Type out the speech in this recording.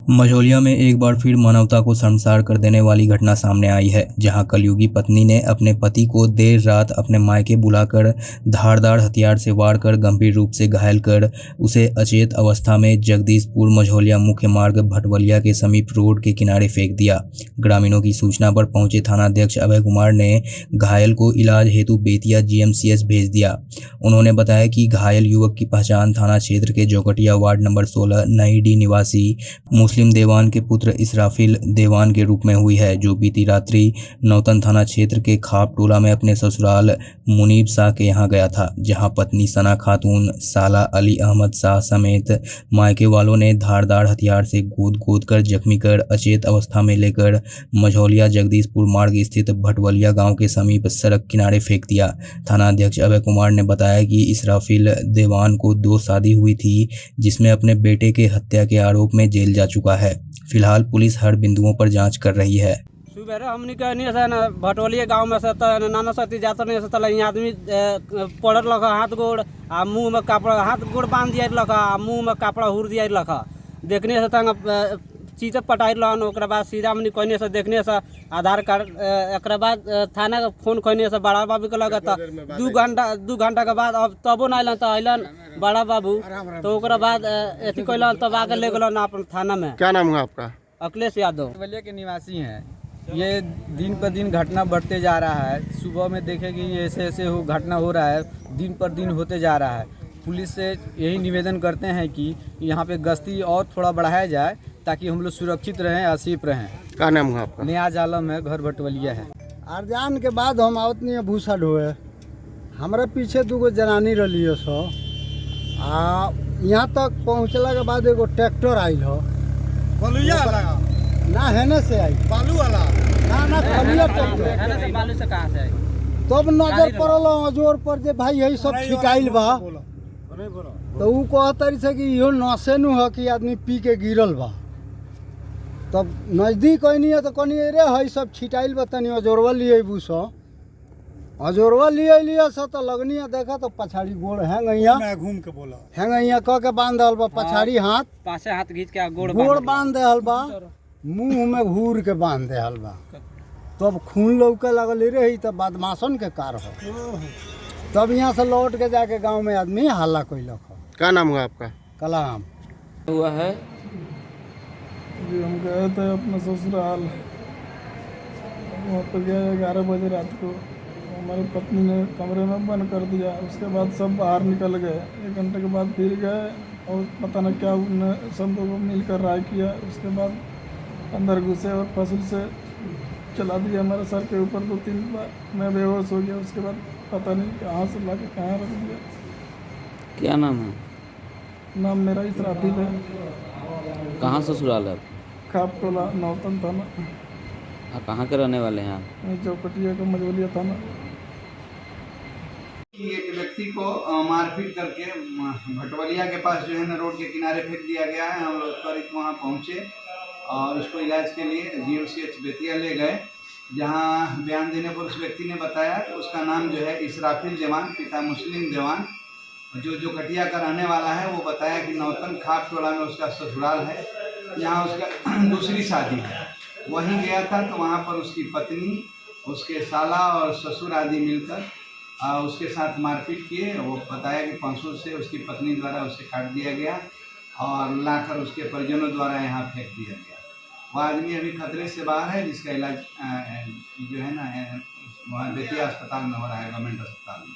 मझौलिया में एक बार फिर मानवता को शर्मसार कर देने वाली घटना सामने आई है, जहां कलयुगी पत्नी ने अपने पति को देर रात अपने मायके बुलाकर धारदार हथियार से वार कर गंभीर रूप से घायल कर उसे अचेत अवस्था में जगदीशपुर मझौलिया मुख्य मार्ग भटवलिया के समीप रोड के किनारे फेंक दिया। ग्रामीणों की सूचना पर पहुंचे थानाध्यक्ष अभय कुमार ने घायल को इलाज हेतु बेतिया जीएमसीएच भेज दिया। उन्होंने बताया कि घायल युवक की पहचान थाना क्षेत्र के जोकटिया वार्ड नंबर 16 नई डी निवासी मुस्लिम देवान के पुत्र इसराफिल देवान के रूप में हुई है, जो बीती रात्रि नौतन थाना क्षेत्र के खाप टोला में अपने ससुराल मुनीब शाह के यहां गया था, जहां पत्नी सना खातून, साला अली अहमद शाह समेत मायके वालों ने धारदार हथियार से गोद कर जख्मी कर अचेत अवस्था में लेकर मझौलिया जगदीशपुर मार्ग स्थित भटवलिया गांव के समीप सड़क किनारे फेंक दिया। थानाध्यक्ष अभय कुमार ने बताया कि इसराफिल देवान को 2 शादी हुई थी, जिसमें अपने बेटे के हत्या के आरोप में जेल जा चुका है। फिलहाल पुलिस हर बिंदुओं पर जांच कर रही है। सुबह हमनी कहनी से ना भटवलिया गांव में से नाना सती जात नहीं से तला आदमी पड़ल लखा हाथ गोड़ आ मुंह में कपड़ा हाथ गोड़ बांध दिया लखा मुंह में कपड़ा हुर दिया लखा देखने से तंग चीज पटाई लन। ओकरा बाद सीधा हमनी कहने से देखने से आधार कार्ड एक बाद थाना का फोन कहने से बड़ा बाबू के लगा था 2 घंटा के बाद अब तबो ना अलन तो अलन बड़ा बाबू तो ओकरा बाद एथी कहलन तब आके ले गलन अपन थाना में। क्या नाम है आपका? अखिलेश यादव। भटवलिया के निवासी हैं। ये दिन पर दिन घटना बढ़ते जा रहा है। सुबह में देखे कि ऐसे ऐसे घटना हो रहा है, दिन पर दिन होते जा रहा है। पुलिस से यही निवेदन करते हैं कि यहाँ पे गश्ती और थोड़ा बढ़ाया जाए ताकि हम लोग सुरक्षित रहें, असीप रहें। क्या नाम है आपका? नियाज आलम है, घर भटवलिया है। अरजान के बाद हम आवत नहीं भूसा ढोए हमारे पीछे 2 जनानी रही सो आ यहाँ तक पहुँचला के बाद एगो ट्रैक्टर आयल हो ना हेने से आई बालू वाला ना खलिया ट्रैक्टर बालू से कहां से आई तब नजर पड़ल जोर पर जे भाई यही सब छिटाइल बा तो ऊ कहतरी से कि इहो नशे नु है कि आदमी पी के गिरल बा। तब नजदीक आनी है तो कहनी रे है सब छिटाइल बा तनी अजोरवा लिए बुसो अजोरवा लिए सो तो लगनी है देखा तो पछाड़ी गोड़ हैंगैया घूम के बोला हैंगैया कह के बांध दल बा पछाड़ी हाथ पासे हाथ खींच के गोड़ बांध देहल बा मुंह में घूर के बांध देहल बा। तब खून लौके लगल रही तब बदमाशन के कार हो। तब यहाँ से लौट के जाके गांव में आदमी हल्ला कैलक। क्या नाम है आपका? कलाम हुआ है जी। हम गए थे अपने ससुराल, वहाँ पर गए 11 बजे रात को। हमारी पत्नी ने कमरे में बंद कर दिया। उसके बाद सब बाहर निकल गए। 1 घंटे के बाद फिर गए और पता न क्या उन्होंने सब लोगों मिलकर राय किया। उसके बाद अंदर घुसे और फसल से चला दिया हमारे सर के ऊपर 2-3 बार। मैं बेहोश हो गया। उसके बाद पता नहीं कहाँ से ला के कहाँ रख दिया। क्या नाम है? नाम मेरा इसराफिल है। कहाँ ससुराल है? खाप टोला नौतन थाना। आप कहाँ के रहने वाले हैं आप? चौकटिया का मझौलिया थाना। एक व्यक्ति को मारपीट करके भटवलिया के पास जो है ना रोड के किनारे फेंक दिया गया है। हम लोग त्वरित वहाँ पहुँचे और उसको इलाज के लिए जीएमसीएच बेतिया ले गए, जहाँ बयान देने पर उस व्यक्ति ने बताया कि उसका नाम जो है इसराफिल देवान, पिता मुस्लिम देवान, जो कटिया का रहने वाला है। वो बताया कि नौतन खाप टोला में उसका ससुराल है, यहाँ उसका दूसरी शादी है। वहीं गया था तो वहाँ पर उसकी पत्नी, उसके साला और ससुर आदि मिलकर उसके साथ मारपीट किए। वो बताया कि पंसुल से उसकी पत्नी द्वारा उसे काट दिया गया और लाकर उसके परिजनों द्वारा यहाँ फेंक दिया गया। वो आदमी अभी खतरे से बाहर है, जिसका इलाज जो है ना बेतिया अस्पताल में हो रहा है, गवर्नमेंट अस्पताल में।